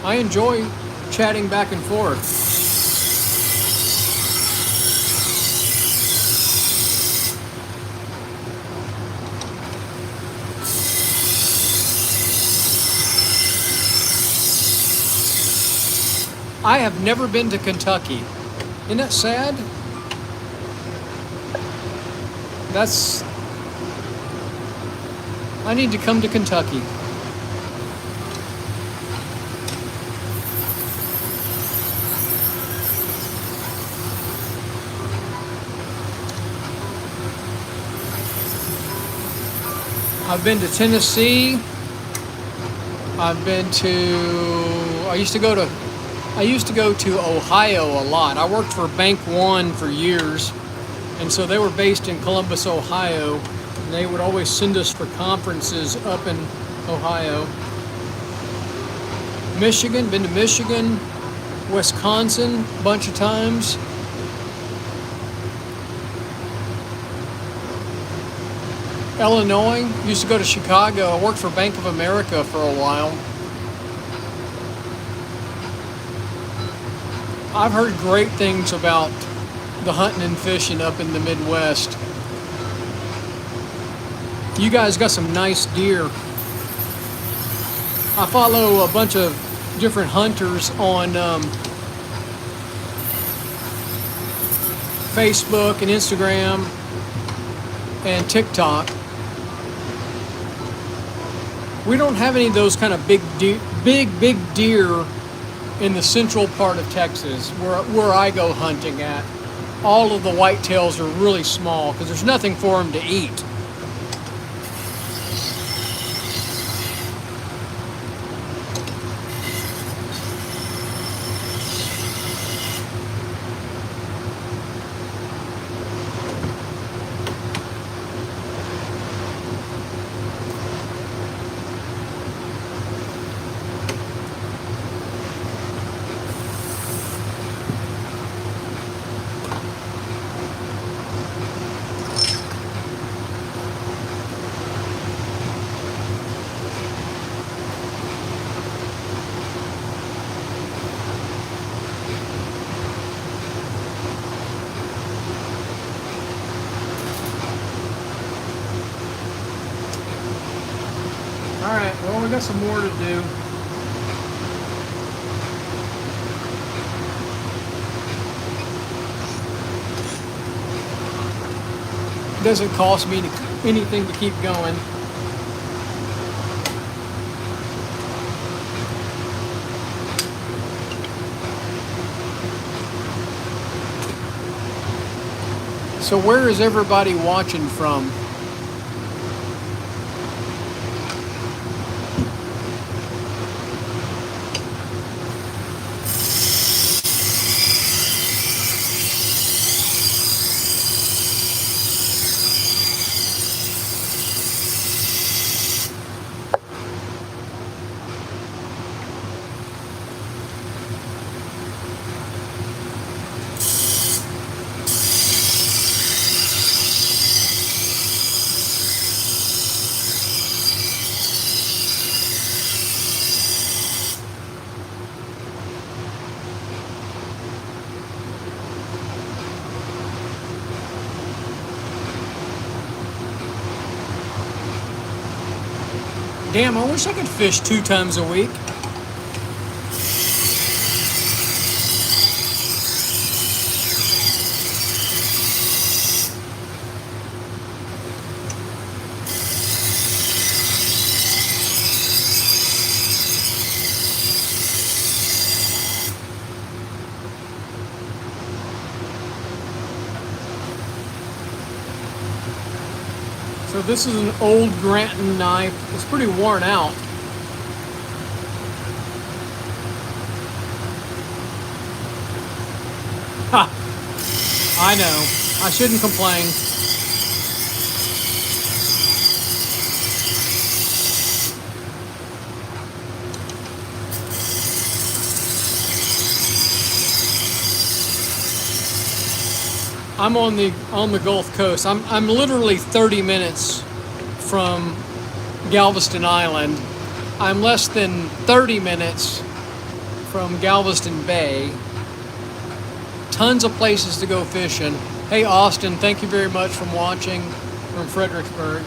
I enjoy chatting back and forth. I have never been to Kentucky. Isn't that sad? I need to come to Kentucky. I've been to Tennessee. I used to go to Ohio a lot. I worked for Bank One for years, and so they were based in Columbus, Ohio, and they would always send us for conferences up in Ohio. Michigan, been to Michigan, Wisconsin a bunch of times. Illinois, used to go to Chicago. I worked for Bank of America for a while. I've heard great things about the hunting and fishing up in the Midwest. You guys got some nice deer. I follow a bunch of different hunters on Facebook and Instagram and TikTok. We don't have any of those kind of big deer in the central part of Texas where I go hunting at. All of the whitetails are really small because there's nothing for them to eat. Alright, well, we got some more to do. It doesn't cost me anything to keep going. So where is everybody watching from? Damn, I wish I could fish 2 times a week. So this is an old Granton knife. It's pretty worn out. Ha! I know. I shouldn't complain. I'm on the Gulf Coast. I'm literally 30 minutes from Galveston Island. I'm less than 30 minutes from Galveston Bay. Tons of places to go fishing. Hey Austin, thank you very much for watching from Fredericksburg.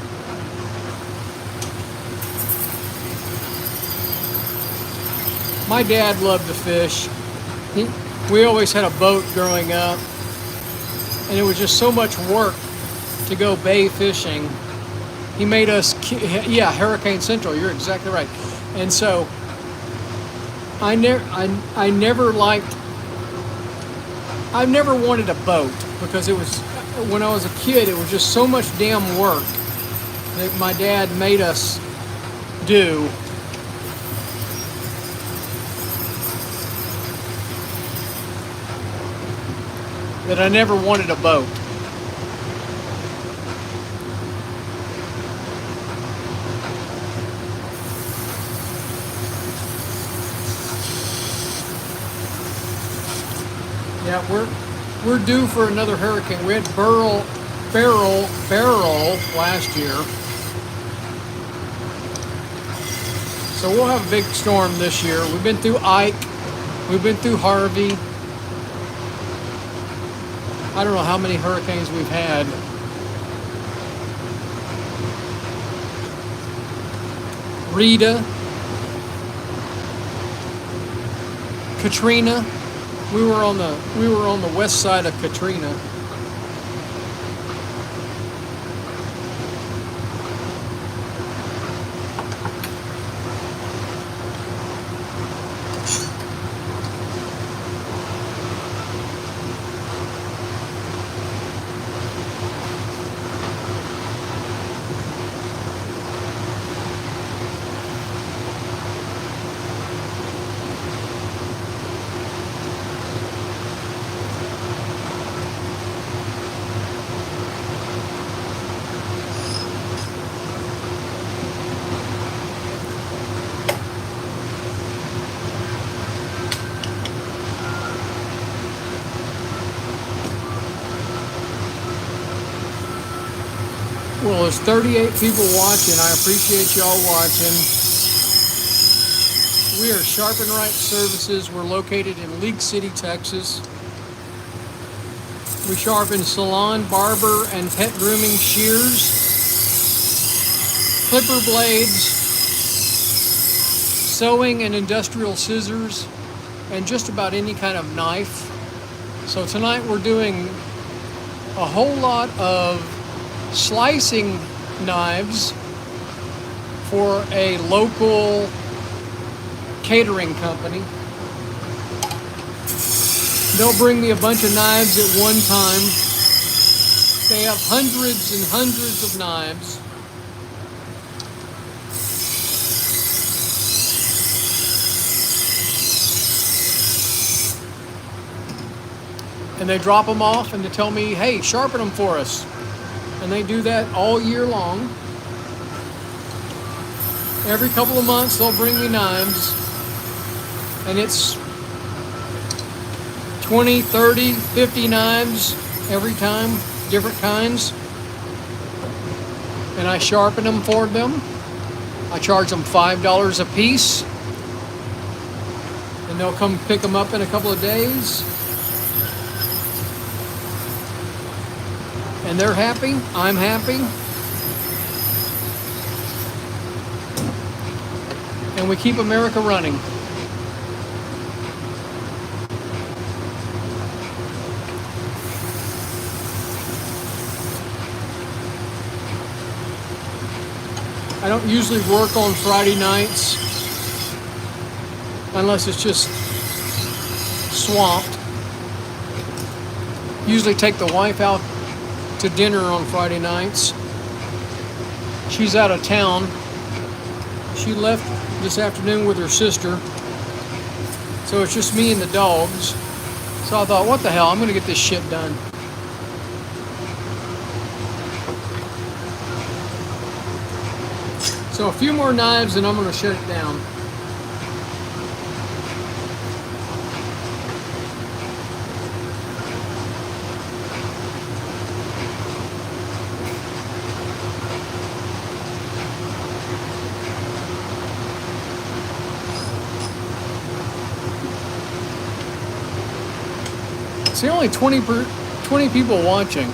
My dad loved to fish. We always had a boat growing up. And it was just so much work to go bay fishing. He made us, yeah, Hurricane Central. You're exactly right. And so I never liked. I've never wanted a boat because it was, when I was a kid, it was just so much damn work that my dad made us do. That I never wanted a boat. Yeah, we're due for another hurricane. We had Beryl last year. So we'll have a big storm this year. We've been through Ike. We've been through Harvey. I don't know how many hurricanes we've had. Rita. Katrina. We were on the west side of Katrina. Well, there's 38 people watching. I appreciate y'all watching. We are Sharpen Right Services. We're located in League City, Texas. We sharpen salon, barber, and pet grooming shears, clipper blades, sewing and industrial scissors, and just about any kind of knife. So tonight we're doing a whole lot of slicing knives for a local catering company. They'll bring me a bunch of knives at one time. They have hundreds and hundreds of knives. And they drop them off and they tell me, hey, sharpen them for us. And they do that all year long. Every couple of months they'll bring me knives. And it's 20, 30, 50 knives every time, different kinds. And I sharpen them for them. I charge them $5 a piece. And they'll come pick them up in a couple of days. And they're happy, I'm happy. And we keep America running. I don't usually work on Friday nights unless it's just swamped. Usually take the wife out to dinner on Friday nights. She's out of town. She left this afternoon with her sister. So it's just me and the dogs. So I thought, what the hell, I'm gonna get this shit done. So a few more knives and I'm gonna shut it down. See, only 20 people watching.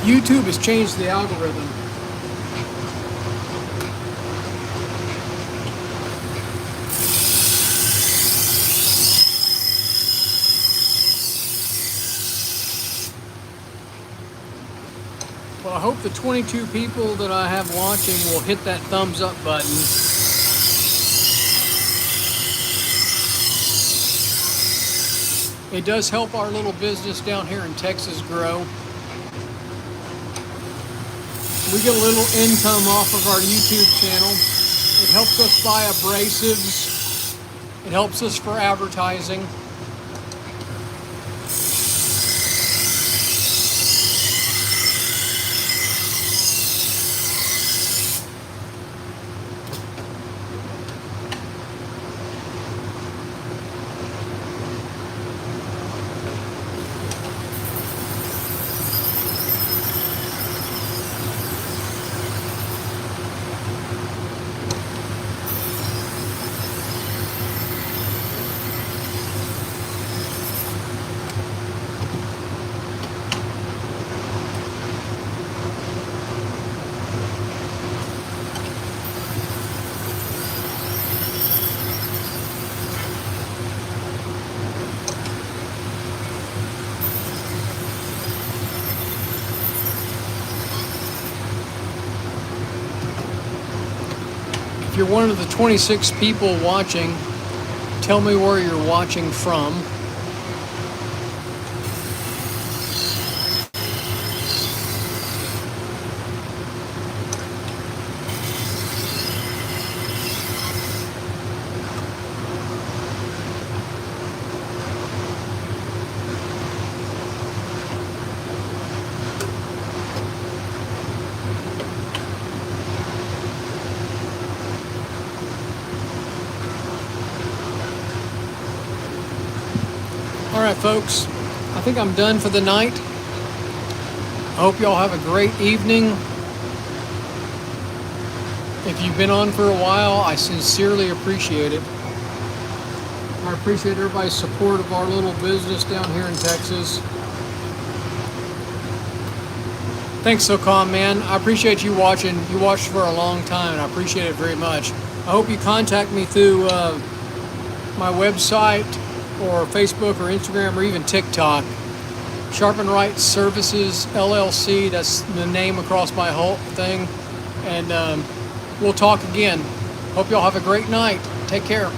YouTube has changed the algorithm. Well, I hope the 22 people that I have watching will hit that thumbs up button. It does help our little business down here in Texas grow. We get a little income off of our YouTube channel. It helps us buy abrasives. It helps us for advertising. If you're one of the 26 people watching, tell me where you're watching from. All right, folks, I think I'm done for the night. I hope y'all have a great evening. If you've been on for a while, I sincerely appreciate it. I appreciate everybody's support of our little business down here in Texas. Thanks, SoCom, man. I appreciate you watching. You watched for a long time, and I appreciate it very much. I hope you contact me through my website, or Facebook or Instagram or even TikTok. Sharpen Right Services LLC, that's the name across my whole thing. And we'll talk again. Hope y'all have a great night. Take care.